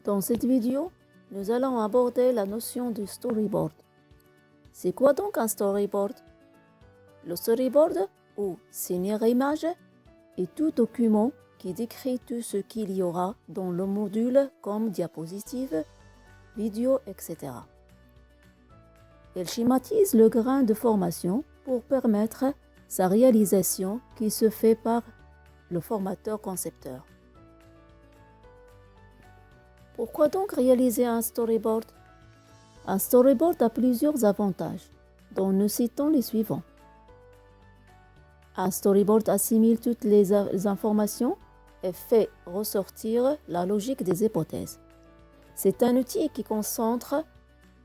Dans cette vidéo, nous allons aborder la notion du storyboard. C'est quoi donc un storyboard? Le storyboard, ou scénario-image, est tout document qui décrit tout ce qu'il y aura dans le module comme diapositives, vidéos, etc. Elle schématise le grain de formation pour permettre sa réalisation qui se fait par le formateur-concepteur. Pourquoi donc réaliser un storyboard? Un storyboard a plusieurs avantages, dont nous citons les suivants. Un storyboard assimile toutes les informations et fait ressortir la logique des hypothèses. C'est un outil qui concentre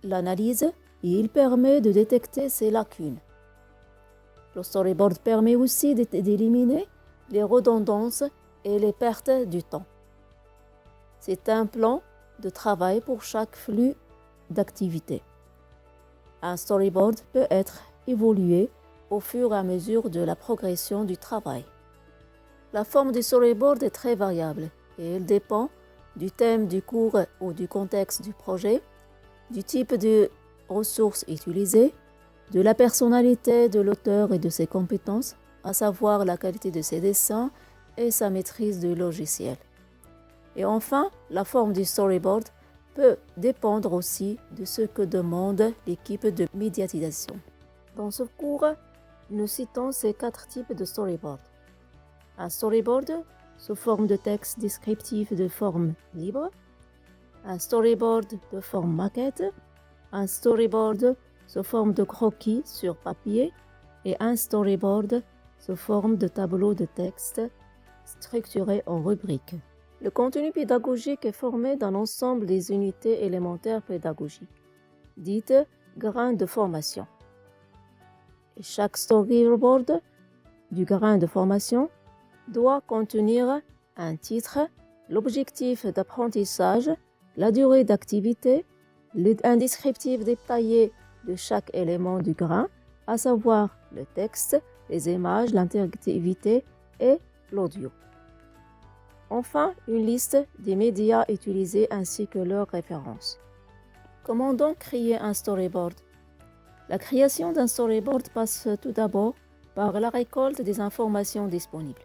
l'analyse et il permet de détecter ses lacunes. Le storyboard permet aussi d'éliminer les redondances et les pertes du temps. C'est un plan de travail pour chaque flux d'activité. Un storyboard peut être évolué au fur et à mesure de la progression du travail. La forme du storyboard est très variable et elle dépend du thème du cours ou du contexte du projet, du type de ressources utilisées, de la personnalité de l'auteur et de ses compétences, à savoir la qualité de ses dessins et sa maîtrise du logiciel. Et enfin, la forme du storyboard peut dépendre aussi de ce que demande l'équipe de médiatisation. Dans ce cours, nous citons ces 4 types de storyboard. Un storyboard sous forme de texte descriptif de forme libre, un storyboard de forme maquette, un storyboard sous forme de croquis sur papier et un storyboard sous forme de tableau de texte structuré en rubriques. Le contenu pédagogique est formé d'un ensemble des unités élémentaires pédagogiques, dites grains de formation. Et chaque storyboard du grain de formation doit contenir un titre, l'objectif d'apprentissage, la durée d'activité, un descriptif détaillé de chaque élément du grain, à savoir le texte, les images, l'interactivité et l'audio. Enfin, une liste des médias utilisés ainsi que leurs références. Comment donc créer un storyboard? La création d'un storyboard passe tout d'abord par la récolte des informations disponibles,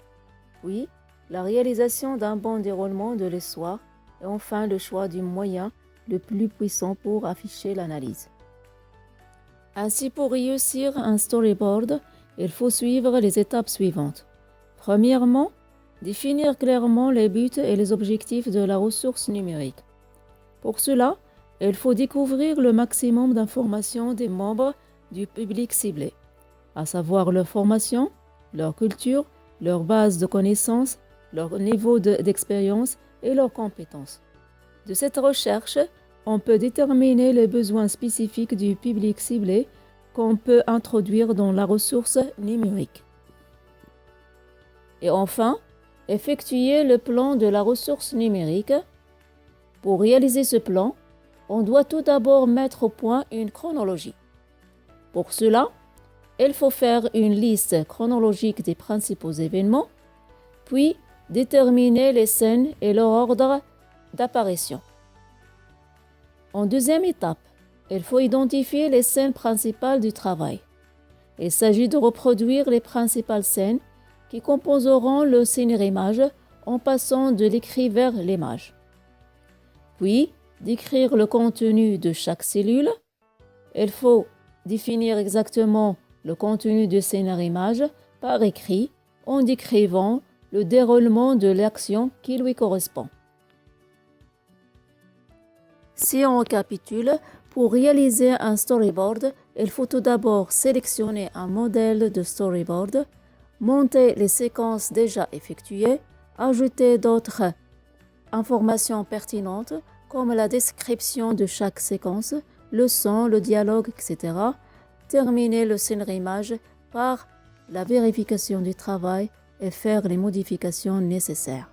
puis la réalisation d'un bon déroulement de l'histoire et enfin le choix du moyen le plus puissant pour afficher l'analyse. Ainsi, pour réussir un storyboard, il faut suivre les étapes suivantes. Premièrement, définir clairement les buts et les objectifs de la ressource numérique. Pour cela, il faut découvrir le maximum d'informations des membres du public ciblé, à savoir leur formation, leur culture, leur base de connaissances, leur niveau d'expérience et leurs compétences. De cette recherche, on peut déterminer les besoins spécifiques du public ciblé qu'on peut introduire dans la ressource numérique. Et enfin, effectuer le plan de la ressource numérique. Pour réaliser ce plan, on doit tout d'abord mettre au point une chronologie. Pour cela, il faut faire une liste chronologique des principaux événements, puis déterminer les scènes et leur ordre d'apparition. En deuxième étape, il faut identifier les scènes principales du travail. Il s'agit de reproduire les principales scènes qui composeront le scénario-image en passant de l'écrit vers l'image. Puis, décrire le contenu de chaque cellule. Il faut définir exactement le contenu du scénario-image par écrit en décrivant le déroulement de l'action qui lui correspond. Si on récapitule, pour réaliser un storyboard, il faut tout d'abord sélectionner un modèle de storyboard, monter les séquences déjà effectuées, ajouter d'autres informations pertinentes comme la description de chaque séquence, le son, le dialogue, etc. Terminer le scénario-image par la vérification du travail et faire les modifications nécessaires.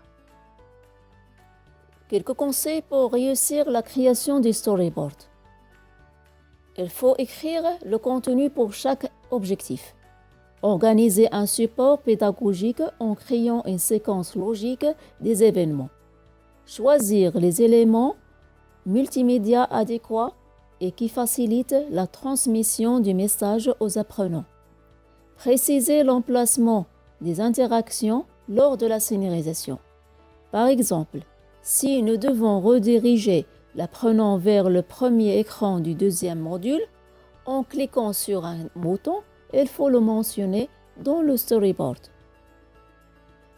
Quelques conseils pour réussir la création du storyboard. Il faut écrire le contenu pour chaque objectif. Organiser un support pédagogique en créant une séquence logique des événements. Choisir les éléments multimédia adéquat et qui facilite la transmission du message aux apprenants. Préciser l'emplacement des interactions lors de la scénarisation. Par exemple, si nous devons rediriger l'apprenant vers le premier écran du deuxième module, en cliquant sur un bouton, il faut le mentionner dans le storyboard.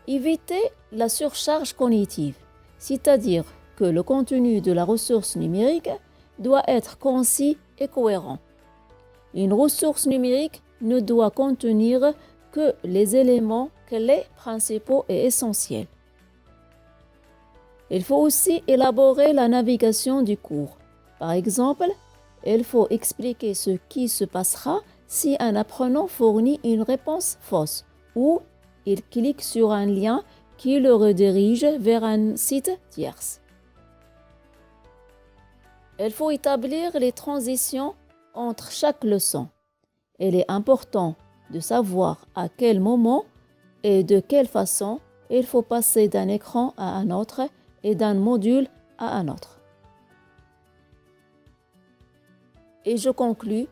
Éviter la surcharge cognitive, c'est-à-dire que le contenu de la ressource numérique doit être concis et cohérent. Une ressource numérique ne doit contenir que les éléments clés principaux et essentiels. Il faut aussi élaborer la navigation du cours. Par exemple, il faut expliquer ce qui se passera si un apprenant fournit une réponse fausse ou il clique sur un lien qui le redirige vers un site tierce. Il faut établir les transitions entre chaque leçon. Il est important de savoir à quel moment et de quelle façon il faut passer d'un écran à un autre et d'un module à un autre. Et je conclus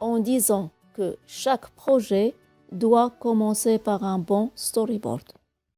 en disant que chaque projet doit commencer par un bon storyboard.